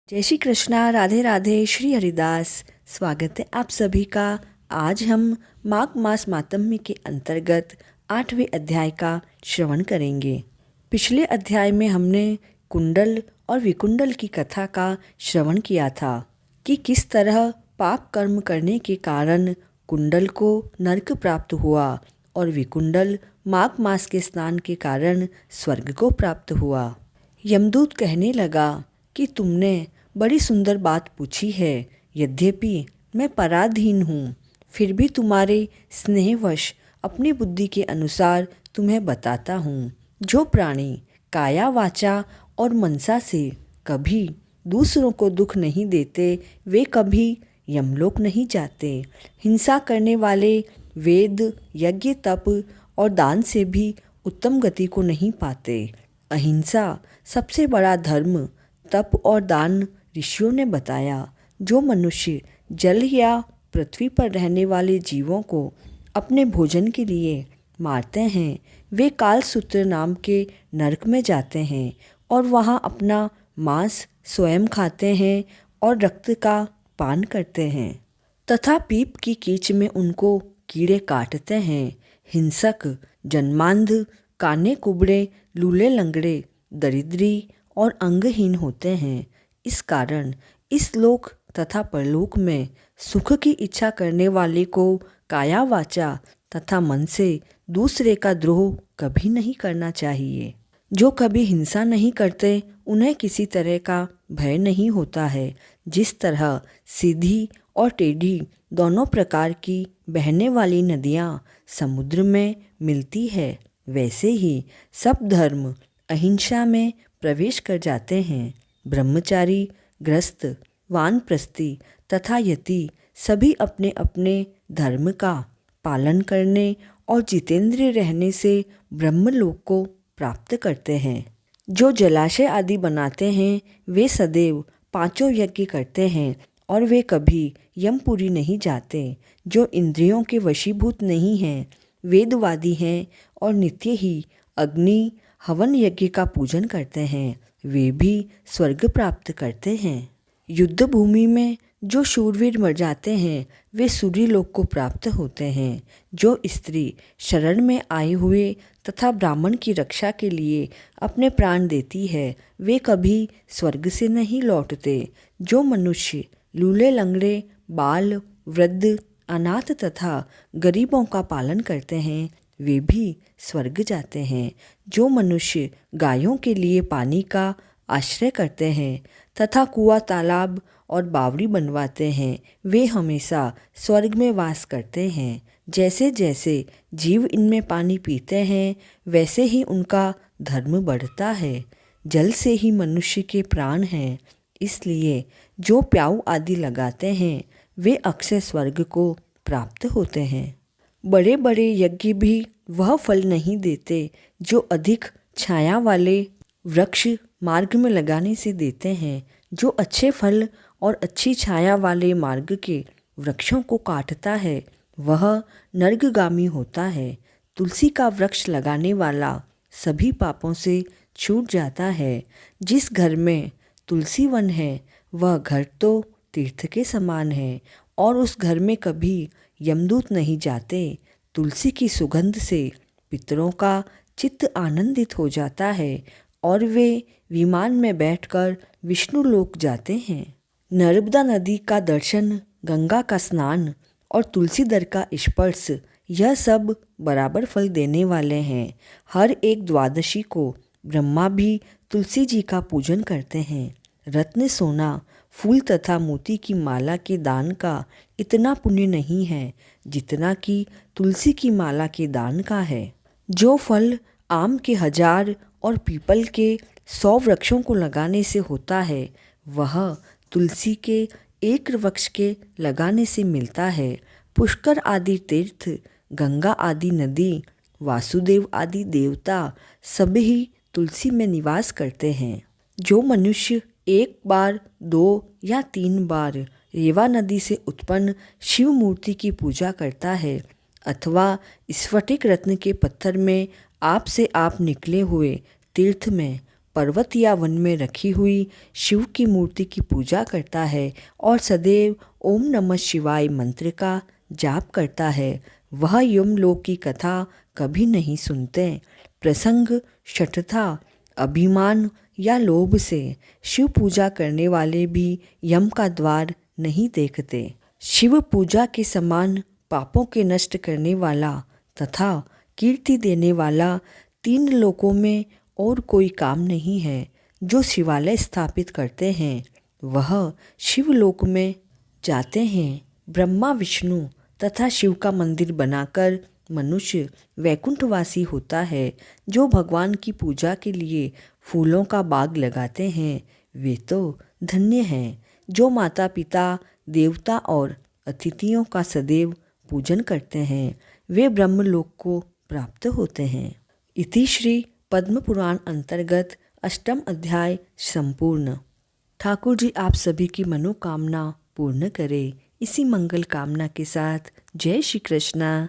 जय श्री कृष्णा। राधे राधे। श्री हरिदास। स्वागत है आप सभी का। आज हम माघ मास मातम्य के अंतर्गत 8वें अध्याय का श्रवण करेंगे। पिछले अध्याय में हमने कुंडल और विकुंडल की कथा का श्रवण किया था कि किस तरह पाप कर्म करने के कारण कुंडल को नरक प्राप्त हुआ और विकुंडल माघ मास के स्नान के कारण स्वर्ग को प्राप्त हुआ। यमदूत कहने लगा कि तुमने बड़ी सुंदर बात पूछी है, यद्यपि मैं पराधीन हूँ, फिर भी तुम्हारे स्नेहवश अपनी बुद्धि के अनुसार तुम्हें बताता हूँ। जो प्राणी काया वाचा और मनसा से कभी दूसरों को दुख नहीं देते, वे कभी यमलोक नहीं जाते। हिंसा करने वाले वेद, यज्ञ, तप और दान से भी उत्तम गति को नहीं पाते। अहिंसा सबसे बड़ा धर्म तप और दान ऋषियों ने बताया। जो मनुष्य जल या पृथ्वी पर रहने वाले जीवों को अपने भोजन के लिए मारते हैं, वे कालसूत्र नाम के नरक में जाते हैं और वहाँ अपना मांस स्वयं खाते हैं और रक्त का पान करते हैं तथा पीप की कीच में उनको कीड़े काटते हैं। हिंसक जन्मांध, काने कुबड़े, लूले लंगड़े, दरिद्री और अंगहीन होते हैं। इस कारण इस लोक तथा परलोक में सुख की इच्छा करने वाले को काया वाचा तथा मन से दूसरे का द्रोह कभी नहीं करना चाहिए। जो कभी हिंसा नहीं करते, उन्हें किसी तरह का भय नहीं होता है। जिस तरह सीधी और टेढ़ी दोनों प्रकार की बहने वाली नदियाँ समुद्र में मिलती है, वैसे ही सब धर्म अहिंसा में प्रवेश कर जाते हैं। ब्रह्मचारी, गृहस्थ, वानप्रस्थी तथा यति सभी अपने अपने धर्म का पालन करने और जितेंद्रिय रहने से ब्रह्मलोक को प्राप्त करते हैं। जो जलाशय आदि बनाते हैं, वे सदैव 5 यज्ञ करते हैं और वे कभी यमपुरी नहीं जाते। जो इंद्रियों के वशीभूत नहीं हैं, वेदवादी हैं और नित्य ही अग्नि हवन यज्ञ का पूजन करते हैं, वे भी स्वर्ग प्राप्त करते हैं। युद्ध भूमि में जो शूरवीर मर जाते हैं, वे सूर्यलोक को प्राप्त होते हैं। जो स्त्री शरण में आए हुए तथा ब्राह्मण की रक्षा के लिए अपने प्राण देती है, वे कभी स्वर्ग से नहीं लौटते। जो मनुष्य लूले लंगड़े, बाल, वृद्ध, अनाथ तथा गरीबों का पालन करते हैं, वे भी स्वर्ग जाते हैं। जो मनुष्य गायों के लिए पानी का आश्रय करते हैं तथा कुआं, तालाब और बावड़ी बनवाते हैं, वे हमेशा स्वर्ग में वास करते हैं। जैसे जैसे जीव इनमें पानी पीते हैं, वैसे ही उनका धर्म बढ़ता है। जल से ही मनुष्य के प्राण हैं, इसलिए जो प्याऊ आदि लगाते हैं, वे अक्षय स्वर्ग को प्राप्त होते हैं। बड़े बड़े यज्ञ भी वह फल नहीं देते जो अधिक छाया वाले वृक्ष मार्ग में लगाने से देते हैं। जो अच्छे फल और अच्छी छाया वाले मार्ग के वृक्षों को काटता है, वह नर्कगामी होता है। तुलसी का वृक्ष लगाने वाला सभी पापों से छूट जाता है। जिस घर में तुलसी वन है, वह घर तो तीर्थ के समान है और उस घर में कभी यमदूत नहीं जाते। तुलसी की सुगंध से पितरों का चित्त आनंदित हो जाता है और वे विमान में बैठकर विष्णु लोक जाते हैं। नर्मदा नदी का दर्शन, गंगा का स्नान और तुलसी दर का स्पर्श, यह सब बराबर फल देने वाले हैं। हर एक द्वादशी को ब्रह्मा भी तुलसी जी का पूजन करते हैं। रत्न, सोना, फूल तथा मोती की माला के दान का इतना पुण्य नहीं है जितना कि तुलसी की माला के दान का है। जो फल आम के 1000 और पीपल के 100 वृक्षों को लगाने से होता है, वह तुलसी के एक वृक्ष के लगाने से मिलता है। पुष्कर आदि तीर्थ, गंगा आदि नदी, वासुदेव आदि देवता सभी तुलसी में निवास करते हैं। जो मनुष्य 1 बार, 2 या 3 बार रेवा नदी से उत्पन्न शिव मूर्ति की पूजा करता है अथवा स्फटिक रत्न के पत्थर में आप से आप निकले हुए तीर्थ में पर्वत या वन में रखी हुई शिव की मूर्ति की पूजा करता है और सदैव ओम नमः शिवाय मंत्र का जाप करता है, वह यमलोक की कथा कभी नहीं सुनते। प्रसंग छठा, अभिमान या लोभ से शिव पूजा करने वाले भी यम का द्वार नहीं देखते। शिव पूजा के समान पापों के नष्ट करने वाला तथा कीर्ति देने वाला तीन लोकों में और कोई काम नहीं है। जो शिवालय स्थापित करते हैं वह शिवलोक में जाते हैं। ब्रह्मा विष्णु तथा शिव का मंदिर बनाकर मनुष्य वैकुंठवासी होता है। जो भगवान की पूजा के लिए फूलों का बाग लगाते हैं वे तो धन्य हैं। जो माता पिता देवता और अतिथियों का सदैव पूजन करते हैं वे ब्रह्मलोक को प्राप्त होते हैं। इति श्री पद्म पुराण अंतर्गत अष्टम अध्याय संपूर्ण। ठाकुर जी आप सभी की मनोकामना पूर्ण करें। इसी मंगल कामना के साथ जय श्री कृष्णा।